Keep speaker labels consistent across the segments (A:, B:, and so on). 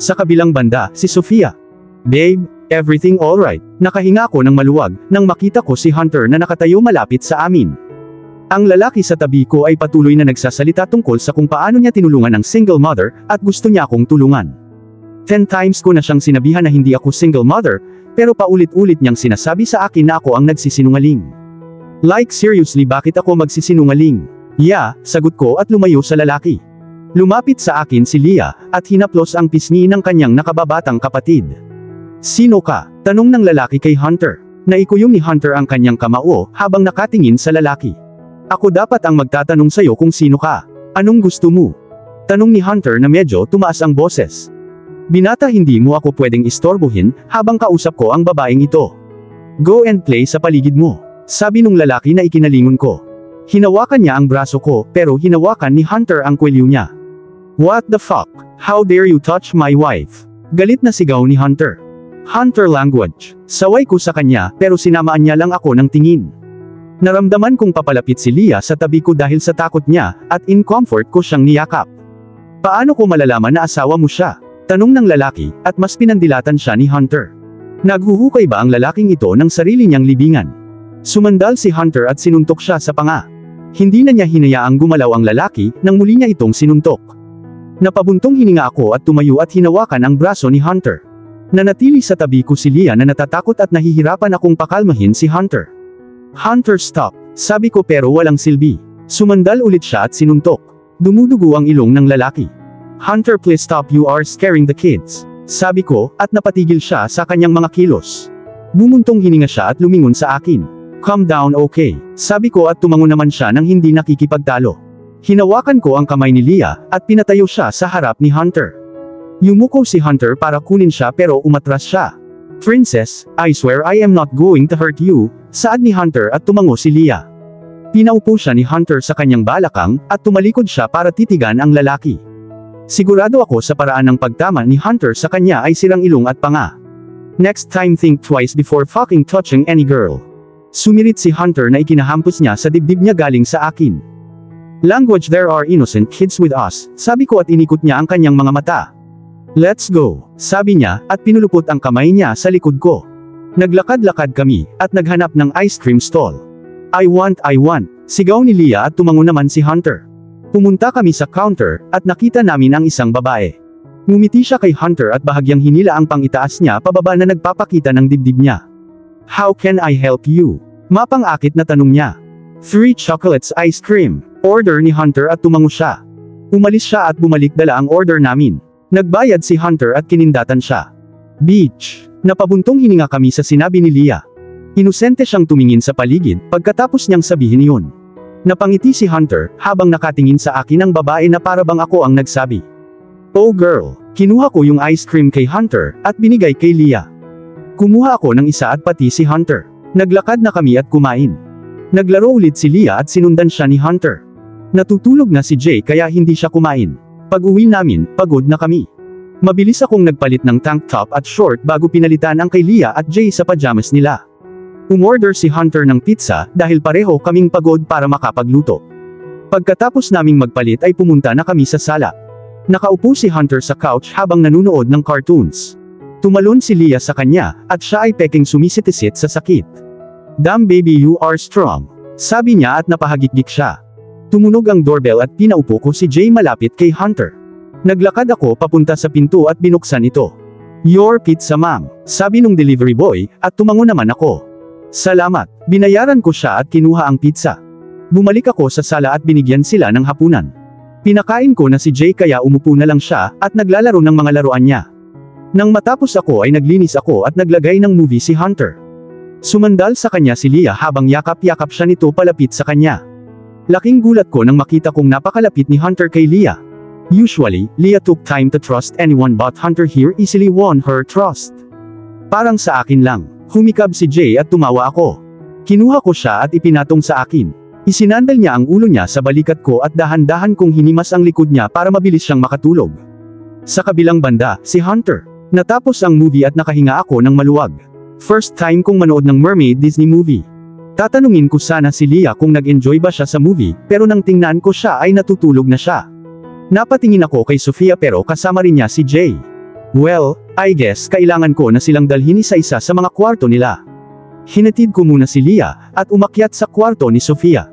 A: Sa kabilang banda, si Sofia. Babe, everything alright? Nakahinga ako ng maluwag, nang makita ko si Hunter na nakatayo malapit sa amin. Ang lalaki sa tabi ko ay patuloy na nagsasalita tungkol sa kung paano niya tinulungan ang single mother, at gusto niya akong tulungan. 10 times ko na siyang sinabihan na hindi ako single mother, pero paulit-ulit niyang sinasabi sa akin na ako ang nagsisinungaling. Like seriously, bakit ako magsisinungaling? Yeah, sagot ko at lumayo sa lalaki. Lumapit sa akin si Leah, at hinaplos ang pisngi ng kanyang nakababatang kapatid. Sino ka? Tanong ng lalaki kay Hunter. Naikuyong ni Hunter ang kanyang kamao, habang nakatingin sa lalaki. Ako dapat ang magtatanong sa'yo kung sino ka. Anong gusto mo? Tanong ni Hunter na medyo tumaas ang boses. Binata, hindi mo ako pwedeng istorbohin, habang kausap ko ang babaeng ito. Go and play sa paligid mo. Sabi nung lalaki na ikinalingon ko. Hinawakan niya ang braso ko, pero hinawakan ni Hunter ang kwelyo niya. What the fuck? How dare you touch my wife? Galit na sigaw ni Hunter. Hunter language. Saway ko sa kanya, pero sinamaan niya lang ako ng tingin. Naramdaman kong papalapit si Leah sa tabi ko dahil sa takot niya, at in comfort ko siyang niyakap. Paano ko malalaman na asawa mo siya? Tanong ng lalaki, at mas pinandilatan siya ni Hunter. Naghuhukay ba ang lalaking ito ng sarili niyang libingan? Sumandal si Hunter at sinuntok siya sa panga. Hindi na niya hinayaang gumalaw ang lalaki, nang muli niya itong sinuntok. Napabuntong hininga ako at tumayo at hinawakan ang braso ni Hunter. Nanatili sa tabi ko si Leah na natatakot at nahihirapan akong pakalmahin si Hunter. Hunter, stop. Sabi ko, pero walang silbi. Sumandal ulit siya at sinuntok. Dumudugo ang ilong ng lalaki. Hunter, please stop, you are scaring the kids. Sabi ko, at napatigil siya sa kanyang mga kilos. Bumuntong hininga siya at lumingon sa akin. Calm down, okay. Sabi ko at tumango naman siya nang hindi nakikipagtalo. Hinawakan ko ang kamay ni Leah, at pinatayo siya sa harap ni Hunter. Yumuko si Hunter para kunin siya pero umatras siya. Princess, I swear I am not going to hurt you, saad ni Hunter at tumango si Leah. Pinaupo siya ni Hunter sa kanyang balakang, at tumalikod siya para titigan ang lalaki. Sigurado ako sa paraan ng pagtama ni Hunter sa kanya ay sirang ilong at panga. Next time think twice before fucking touching any girl. Sumirit si Hunter na ikinahampos niya sa dibdib niya galing sa akin. Language, there are innocent kids with us, sabi ko at inikot niya ang kanyang mga mata. Let's go, sabi niya, at pinulupot ang kamay niya sa likod ko. Naglakad-lakad kami, at naghanap ng ice cream stall. I want, sigaw ni Leah at tumango naman si Hunter. Pumunta kami sa counter, at nakita namin ang isang babae. Ngumiti siya kay Hunter at bahagyang hinila ang pangitaas niya pababa na nagpapakita ng dibdib niya. How can I help you? Mapang-akit na tanong niya. 3 chocolates ice cream. Order ni Hunter at tumango siya. Umalis siya at bumalik dala ang order namin. Nagbayad si Hunter at kinindatan siya. Beach. Napabuntong hininga kami sa sinabi ni Leah. Inosente siyang tumingin sa paligid, pagkatapos niyang sabihin iyon. Napangiti si Hunter, habang nakatingin sa akin ang babae na parabang ako ang nagsabi. Oh girl, kinuha ko yung ice cream kay Hunter, at binigay kay Leah. Kumuha ako ng isa at pati si Hunter. Naglakad na kami at kumain. Naglaro ulit si Leah at sinundan siya ni Hunter. Natutulog na si Jay kaya hindi siya kumain. Pag-uwi namin, pagod na kami. Mabilis akong nagpalit ng tank top at short bago pinalitan ang kay Leah at Jay sa pajamas nila. Umorder si Hunter ng pizza dahil pareho kaming pagod para makapagluto. Pagkatapos naming magpalit ay pumunta na kami sa sala. Nakaupo si Hunter sa couch habang nanunood ng cartoons. Tumalon si Leah sa kanya, at siya ay peking sumisitisit sa sakit. Damn baby, you are strong. Sabi niya at napahagikgik siya. Tumunog ang doorbell at pinaupo ko si Jay malapit kay Hunter. Naglakad ako papunta sa pinto at binuksan ito. Your pizza, ma'am, sabi nung delivery boy, at tumango naman ako. Salamat. Binayaran ko siya at kinuha ang pizza. Bumalik ako sa sala at binigyan sila ng hapunan. Pinakain ko na si Jay kaya umupo na lang siya, at naglalaro ng mga laruan niya. Nang matapos ako ay naglinis ako at naglagay ng movie si Hunter. Sumandal sa kanya si Leah habang yakap-yakap siya nito palapit sa kanya. Laking gulat ko nang makita kong napakalapit ni Hunter kay Leah. Usually, Leah took time to trust anyone but Hunter here easily won her trust. Parang sa akin lang. Humikab si Jay at tumawa ako. Kinuha ko siya at ipinatong sa akin. Isinandal niya ang ulo niya sa balikat ko at dahan-dahan kong hinimas ang likod niya para mabilis siyang makatulog. Sa kabilang banda, si Hunter. Natapos ang movie at nakahinga ako ng maluwag. First time kong manood ng mermaid Disney movie. Tatanungin ko sana si Leah kung nag-enjoy ba siya sa movie, pero nang tingnan ko siya ay natutulog na siya. Napatingin ako kay Sofia pero kasama rin niya si Jay. Well, I guess kailangan ko na silang dalhin isa-isa sa mga kwarto nila. Hinatid ko muna si Leah, at umakyat sa kwarto ni Sofia.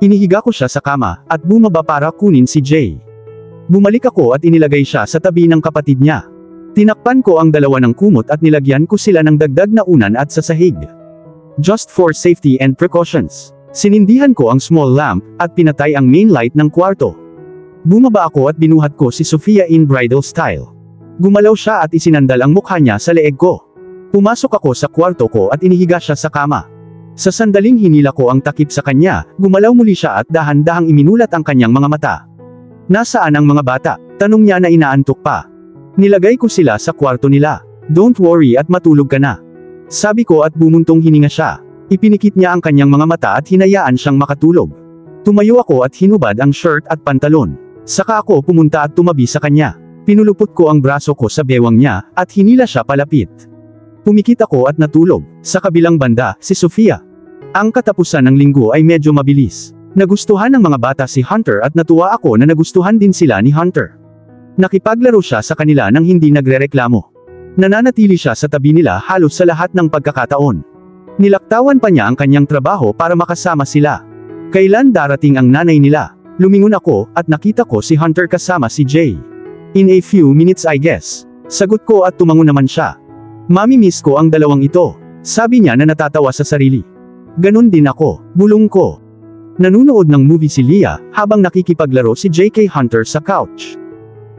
A: Inihiga ko siya sa kama, at bumaba para kunin si Jay. Bumalik ako at inilagay siya sa tabi ng kapatid niya. Tinakpan ko ang dalawa ng kumot at nilagyan ko sila ng dagdag na unan at sasahig. Just for safety and precautions. Sinindihan ko ang small lamp, at pinatay ang main light ng kwarto. Bumaba ako at binuhat ko si Sofia in bridal style. Gumalaw siya at isinandal ang mukha niya sa leeg ko. Pumasok ako sa kwarto ko at inihiga siya sa kama. Sa sandaling hinila ko ang takip sa kanya, gumalaw muli siya at dahan-dahang iminulat ang kanyang mga mata. Nasaan ang mga bata? Tanong niya na inaantok pa. Nilagay ko sila sa kwarto nila. Don't worry at matulog ka na. Sabi ko at bumuntong hininga siya. Ipinikit niya ang kanyang mga mata at hinayaan siyang makatulog. Tumayo ako at hinubad ang shirt at pantalon. Saka ako pumunta at tumabi sa kanya. Pinulupot ko ang braso ko sa bewang niya, at hinila siya palapit. Pumikit ako at natulog. Sa kabilang banda, si Sofia. Ang katapusan ng linggo ay medyo mabilis. Nagustuhan ng mga bata si Hunter at natuwa ako na nagustuhan din sila ni Hunter. Nakipaglaro siya sa kanila nang hindi nagrereklamo. Nananatili siya sa tabi nila halos sa lahat ng pagkakataon. Nilaktawan pa niya ang kanyang trabaho para makasama sila. Kailan darating ang nanay nila? Lumingon ako, at nakita ko si Hunter kasama si Jay. In a few minutes I guess. Sagot ko at tumango naman siya. Mami-miss ko ang dalawang ito. Sabi niya na natatawa sa sarili. Ganon din ako, bulong ko. Nanunood ng movie si Leah, habang nakikipaglaro si J.K. Hunter sa couch.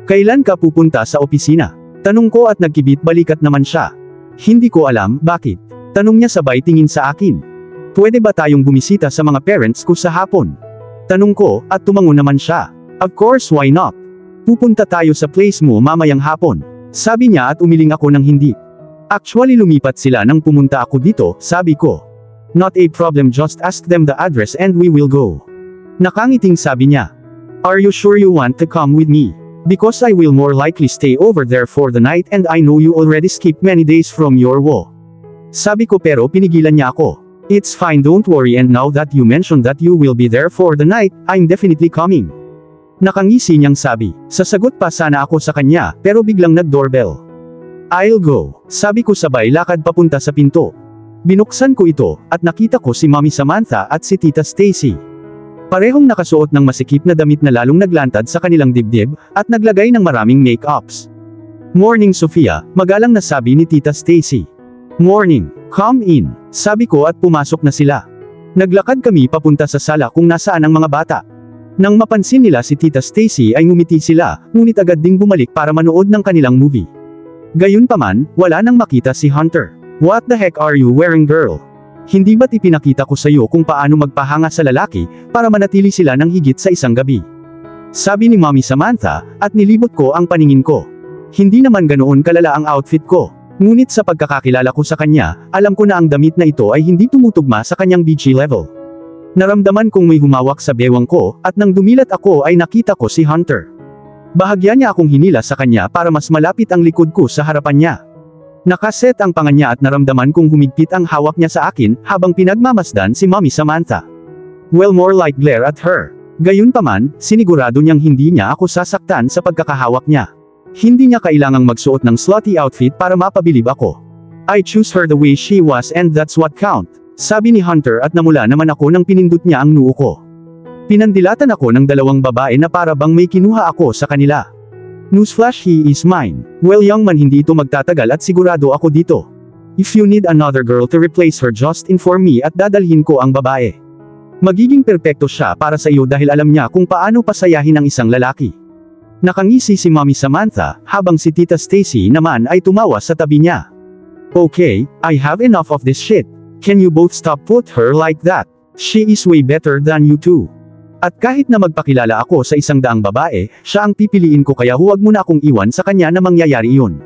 A: Kailan ka pupunta sa opisina? Tanong ko at nagkibit balikat naman siya. Hindi ko alam, bakit? Tanong niya sabay tingin sa akin. Pwede ba tayong bumisita sa mga parents ko sa hapon? Tanong ko, at tumango naman siya. Of course, why not? Pupunta tayo sa place mo mamayang hapon. Sabi niya at umiling ako ng hindi. Actually lumipat sila nang pumunta ako dito, sabi ko. Not a problem, just ask them the address and we will go. Nakangiting sabi niya. Are you sure you want to come with me? Because I will more likely stay over there for the night and I know you already skipped many days from your wo. Sabi ko pero pinigilan niya ako. It's fine, don't worry, and now that you mentioned that you will be there for the night, I'm definitely coming. Nakangisi niyang sabi. Sasagot pa sana ako sa kanya, pero biglang nag-doorbell. I'll go. Sabi ko sabay lakad papunta sa pinto. Binuksan ko ito, at nakita ko si Mommy Samantha at si Tita Stacy. Parehong nakasuot ng masikip na damit na lalong naglantad sa kanilang dibdib, at naglagay ng maraming make-ups. Morning Sofia, magalang na sabi ni Tita Stacy. Morning, come in. Sabi ko at pumasok na sila. Naglakad kami papunta sa sala kung nasaan ang mga bata. Nang mapansin nila si Tita Stacy ay ngumiti sila, ngunit agad ding bumalik para manood ng kanilang movie. Gayunpaman, wala nang makita si Hunter. What the heck are you wearing, girl? Hindi ba't ipinakita ko sa iyo kung paano magpahanga sa lalaki, para manatili sila ng higit sa isang gabi? Sabi ni Mommy Samantha, at nilibot ko ang paningin ko. Hindi naman ganoon kalala ang outfit ko. Ngunit sa pagkakakilala ko sa kanya, alam ko na ang damit na ito ay hindi tumutugma sa kanyang beachy level. Naramdaman kong may humawak sa bewang ko, at nang dumilat ako ay nakita ko si Hunter. Bahagya niya akong hinila sa kanya para mas malapit ang likod ko sa harapan niya. Nakaset ang panga niya at naramdaman kong humigpit ang hawak niya sa akin, habang pinagmamasdan si Mommy Samantha. Well, more like glare at her. Gayunpaman, sinigurado niyang hindi niya ako sasaktan sa pagkakahawak niya. Hindi niya kailangang magsuot ng slutty outfit para mapabilib ako. I choose her the way she was and that's what count. Sabi ni Hunter at namula naman ako nang pinindot niya ang noo ko. Pinandilatan ako ng dalawang babae na para bang may kinuha ako sa kanila. Newsflash, he is mine. Well, young man, hindi ito magtatagal at sigurado ako dito. If you need another girl to replace her, just inform me at dadalhin ko ang babae. Magiging perpekto siya para sa iyo dahil alam niya kung paano pasayahin ang isang lalaki. Nakangisi si Mommy Samantha, habang si Tita Stacy naman ay tumawa sa tabi niya. Okay, I have enough of this shit. Can you both stop put her like that? She is way better than you two. At kahit na magpakilala ako sa 100 babae, siya ang pipiliin ko, kaya huwag mo na akong iwan sa kanya na mangyayari iyon.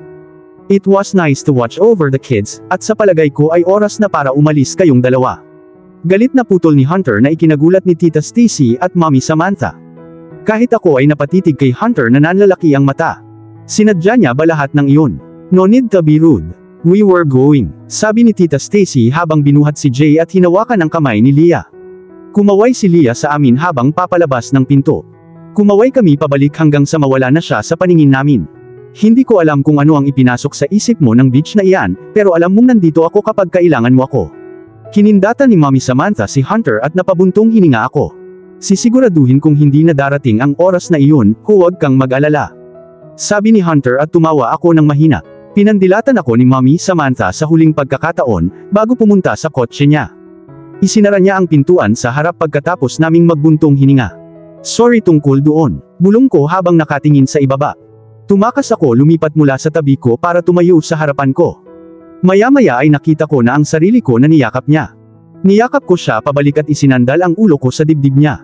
A: It was nice to watch over the kids, at sa palagay ko ay oras na para umalis kayong dalawa. Galit na putol ni Hunter na ikinagulat ni Tita Stacy at Mommy Samantha. Kahit ako ay napatitig kay Hunter na nanlalaki ang mata. Sinadya niya ba lahat ng iyon? No need to be rude. We were going, sabi ni Tita Stacy habang binuhat si Jay at hinawakan ang kamay ni Leah. Kumaway si Leah sa amin habang papalabas ng pinto. Kumaway kami pabalik hanggang sa mawala na siya sa paningin namin. Hindi ko alam kung ano ang ipinasok sa isip mo ng beach na iyan, pero alam mong nandito ako kapag kailangan mo ako. Kinindata ni Mommy Samantha si Hunter at napabuntong hininga ako. Sisiguraduhin kung hindi na darating ang oras na iyon, huwag kang mag-alala. Sabi ni Hunter at tumawa ako ng mahina. Pinandilatan ako ni Mommy Samantha sa huling pagkakataon, bago pumunta sa kotse niya. Isinara niya ang pintuan sa harap pagkatapos naming magbuntong hininga. Sorry tungkol doon, bulong ko habang nakatingin sa ibaba. Tumakas ako lumipat mula sa tabi ko para tumayo sa harapan ko. Maya-maya ay nakita ko na ang sarili ko na niyakap niya. Niyakap ko siya pabalik at isinandal ang ulo ko sa dibdib niya.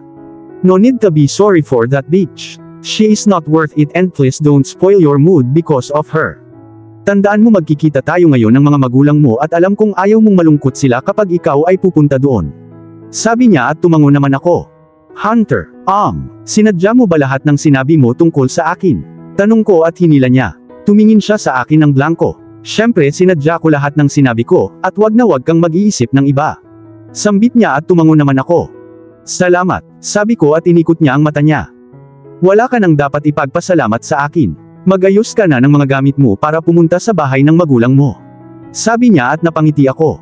A: No need to be sorry for that bitch. She is not worth it and please don't spoil your mood because of her. Tandaan mo magkikita tayo ngayon ng mga magulang mo at alam kong ayaw mong malungkot sila kapag ikaw ay pupunta doon. Sabi niya at tumango naman ako. Hunter, sinadya mo ba lahat ng sinabi mo tungkol sa akin? Tanong ko at hinila niya. Tumingin siya sa akin ng blanko. Siyempre sinadya ko lahat ng sinabi ko, at wag na wag kang mag-iisip ng iba. Sambit niya at tumango naman ako. Salamat, sabi ko at inikot niya ang mata niya. Wala ka nang dapat ipagpasalamat sa akin. Mag-ayos ka na ng mga gamit mo para pumunta sa bahay ng magulang mo. Sabi niya at napangiti ako.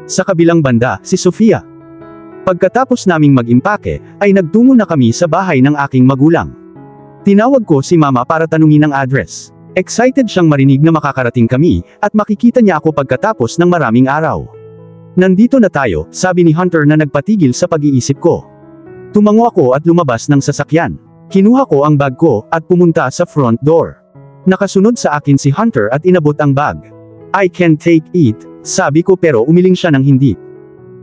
A: Sa kabilang banda, si Sofia. Pagkatapos naming mag-impake, ay nagtungo na kami sa bahay ng aking magulang. Tinawag ko si Mama para tanungin ang address. Excited siyang marinig na makakarating kami, at makikita niya ako pagkatapos ng maraming araw. Nandito na tayo, sabi ni Hunter na nagpatigil sa pag-iisip ko. Tumango ako at lumabas ng sasakyan. Kinuha ko ang bag ko, at pumunta sa front door. Nakasunod sa akin si Hunter at inabot ang bag. I can take it, sabi ko pero umiling siya ng hindi.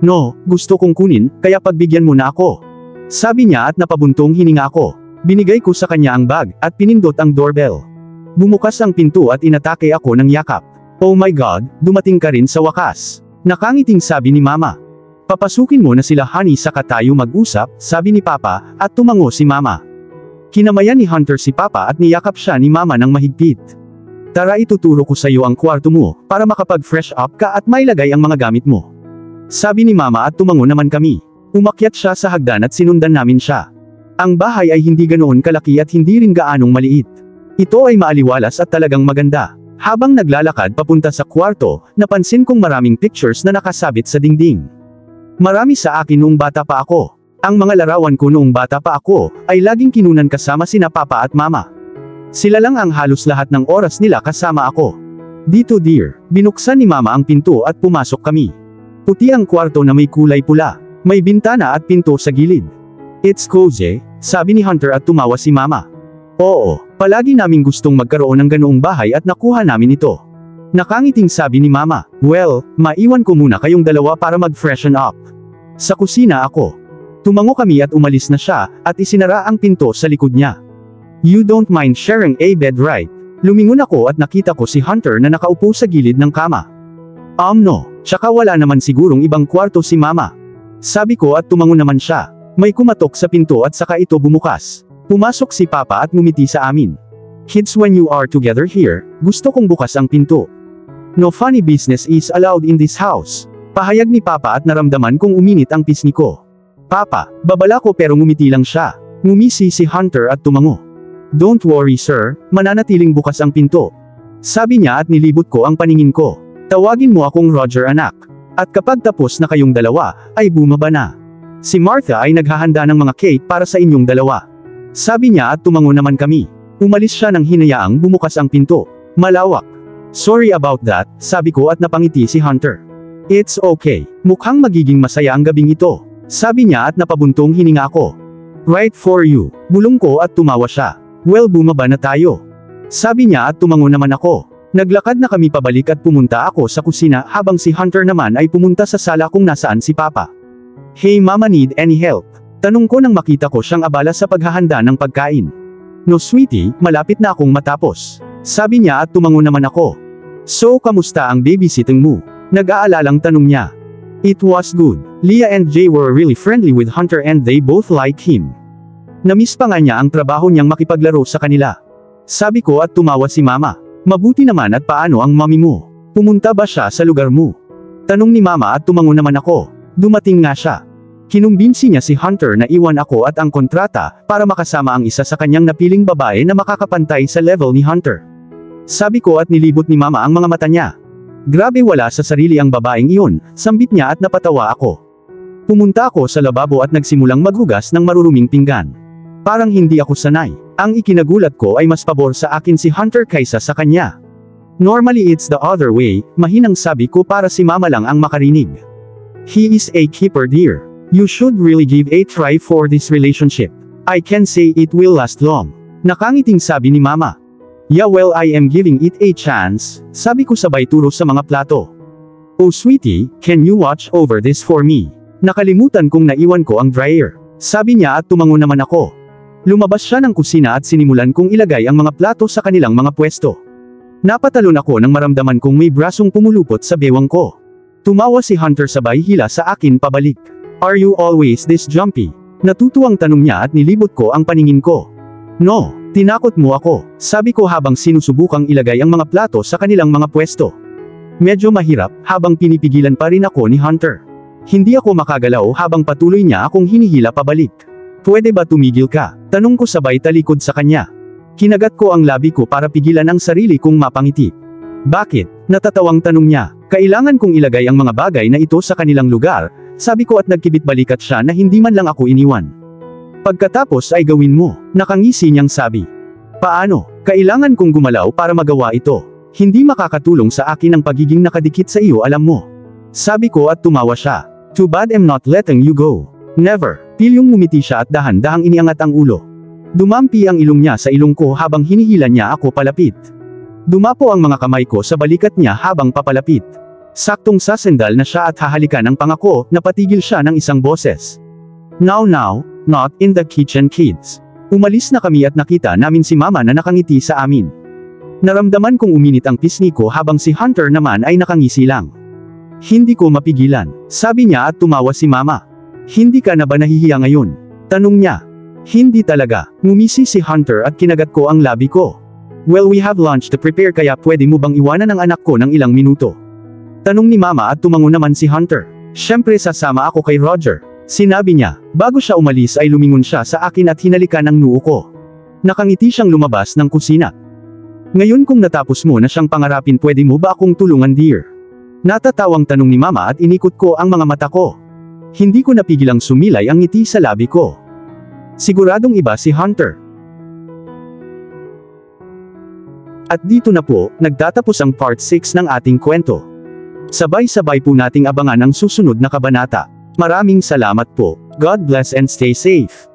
A: No, gusto kong kunin, kaya pagbigyan mo na ako. Sabi niya at napabuntong hininga ako. Binigay ko sa kanya ang bag, at pinindot ang doorbell. Bumukas ang pinto at inatake ako ng yakap. Oh my God, dumating ka rin sa wakas. Nakangiting sabi ni Mama. Papasukin mo na sila honey saka tayo mag-usap, sabi ni Papa, at tumango si Mama. Kinamayan ni Hunter si Papa at niyakap siya ni Mama ng mahigpit. Tara ituturo ko sa iyo ang kwarto mo, para makapag-fresh up ka at mailagay ang mga gamit mo. Sabi ni Mama at tumango naman kami. Umakyat siya sa hagdan at sinundan namin siya. Ang bahay ay hindi ganoon kalaki at hindi rin gaanong maliit. Ito ay maaliwalas at talagang maganda. Habang naglalakad papunta sa kwarto, napansin kong maraming pictures na nakasabit sa dingding. Marami sa akin noong bata pa ako. Ang mga larawan ko noong bata pa ako, ay laging kinunan kasama sina Papa at Mama. Sila lang ang halos lahat ng oras nila kasama ako. Dito dear, binuksan ni Mama ang pinto at pumasok kami. Puti ang kwarto na may kulay pula. May bintana at pinto sa gilid. It's cozy, sabi ni Hunter at tumawa si Mama. Oo, palagi naming gustong magkaroon ng ganoong bahay at nakuha namin ito. Nakangiting sabi ni Mama. Well, maiwan ko muna kayong dalawa para mag-freshen up. Sa kusina ako. Tumango kami at umalis na siya, at isinara ang pinto sa likod niya. You don't mind sharing a bed right? Lumingon ako at nakita ko si Hunter na nakaupo sa gilid ng kama. No, tsaka wala naman sigurong ibang kwarto si Mama. Sabi ko at tumango naman siya. May kumatok sa pinto at saka ito bumukas. Pumasok si Papa at ngumiti sa amin. Kids, when you are together here, gusto kong bukas ang pinto. No funny business is allowed in this house. Pahayag ni Papa at naramdaman kong uminit ang pisngi ko. Papa, babala ko pero ngumiti lang siya. Ngumisi si Hunter at tumango. Don't worry sir, mananatiling bukas ang pinto. Sabi niya at nilibot ko ang paningin ko. Tawagin mo akong Roger anak. At kapag tapos na kayong dalawa, ay bumaba na. Si Martha ay naghahanda ng mga cake para sa inyong dalawa. Sabi niya at tumango naman kami. Umalis siya nang hinayaang bumukas ang pinto. Malawak. Sorry about that, sabi ko at napangiti si Hunter. It's okay. Mukhang magiging masaya ang gabing ito. Sabi niya at napabuntong hininga ako. Right for you. Bulong ko at tumawa siya. Well, bumaba na tayo. Sabi niya at tumango naman ako. Naglakad na kami pabalik at pumunta ako sa kusina habang si Hunter naman ay pumunta sa sala kung nasaan si Papa. Hey Mama, need any help? Tanong ko nang makita ko siyang abala sa paghahanda ng pagkain. No sweetie, malapit na akong matapos. Sabi niya at tumango naman ako. So kamusta ang babysitting mo? Nag-aalalang tanong niya. It was good. Leah and Jay were really friendly with Hunter and they both like him. Namiss pa nga niya ang trabaho niyang makipaglaro sa kanila. Sabi ko at tumawa si Mama. Mabuti naman at paano ang mami mo? Pumunta ba siya sa lugar mo? Tanong ni Mama at tumango naman ako. Dumating nga siya. Kinumbinsi niya si Hunter na iwan ako at ang kontrata, para makasama ang isa sa kanyang napiling babae na makakapantay sa level ni Hunter. Sabi ko at nilibot ni Mama ang mga mata niya. Grabe, wala sa sarili ang babaeng iyon, sambit niya at napatawa ako. Pumunta ako sa lababo at nagsimulang maghugas ng maruruming pinggan. Parang hindi ako sanay. Ang ikinagulat ko ay mas pabor sa akin si Hunter kaysa sa kanya. Normally it's the other way, mahinang sabi ko para si Mama lang ang makarinig. He is a keeper, dear. You should really give a try for this relationship. I can say it will last long. Nakangiting sabi ni Mama. Yeah, well, I am giving it a chance, sabi ko sabay turo sa mga plato. Oh sweetie, can you watch over this for me? Nakalimutan kong naiwan ko ang dryer. Sabi niya at tumango naman ako. Lumabas siya ng kusina at sinimulan kong ilagay ang mga plato sa kanilang mga pwesto. Napatalon ako nang maramdaman kong may brasong pumulupot sa bewang ko. Tumawa si Hunter sabay hila sa akin pabalik. Are you always this jumpy? Natutuwang tanong niya at nilibot ko ang paningin ko. No, tinakot mo ako, sabi ko habang sinusubukang ilagay ang mga plato sa kanilang mga pwesto. Medyo mahirap, habang pinipigilan pa rin ako ni Hunter. Hindi ako makagalaw habang patuloy niya akong hinihila pabalik. Pwede ba tumigil ka? Tanong ko sabay talikod sa kanya. Kinagat ko ang labi ko para pigilan ang sarili kong mapangiti. Bakit? Natatawang tanong niya. Kailangan kong ilagay ang mga bagay na ito sa kanilang lugar, sabi ko at nagkibit balikat siya na hindi man lang ako iniwan. Pagkatapos ay gawin mo, nakangisi niyang sabi. Paano? Kailangan kong gumalaw para magawa ito. Hindi makakatulong sa akin ang pagiging nakadikit sa iyo, alam mo. Sabi ko at tumawa siya. Too bad I'm not letting you go. Never. Pilyong ngumiti siya at dahan-dahang iniangat ang ulo. Dumampi ang ilong niya sa ilong ko habang hinihila niya ako palapit. Dumapo ang mga kamay ko sa balikat niya habang papalapit. Saktong sasendal na siya at hahalikan ang pangako, napatigil siya ng isang boses. Now, not in the kitchen, kids. Umalis na kami at nakita namin si Mama na nakangiti sa amin. Naramdaman kong uminit ang pisngi ko habang si Hunter naman ay nakangisi lang. Hindi ko mapigilan, sabi niya at tumawa si Mama. Hindi ka na ba nahihiya ngayon? Tanong niya. Hindi talaga, ngumisi si Hunter at kinagat ko ang labi ko. Well, we have lunch to prepare, kaya pwede mo bang iwanan ang anak ko ng ilang minuto? Tanong ni Mama at tumango naman si Hunter. Siyempre sasama ako kay Roger. Sinabi niya. Bago siya umalis ay lumingon siya sa akin at hinalikan ang noo ko. Nakangiti siyang lumabas ng kusina. Ngayon kung natapos mo na siyang pangarapin, pwede mo ba akong tulungan, dear? Natatawang tanong ni Mama at inikot ko ang mga mata ko. Hindi ko napigilang sumilay ang ngiti sa labi ko. Siguradong iba si Hunter. At dito na po, nagtatapos ang part 6 ng ating kwento. Sabay-sabay po nating abangan ang susunod na kabanata. Maraming salamat po. God bless and stay safe.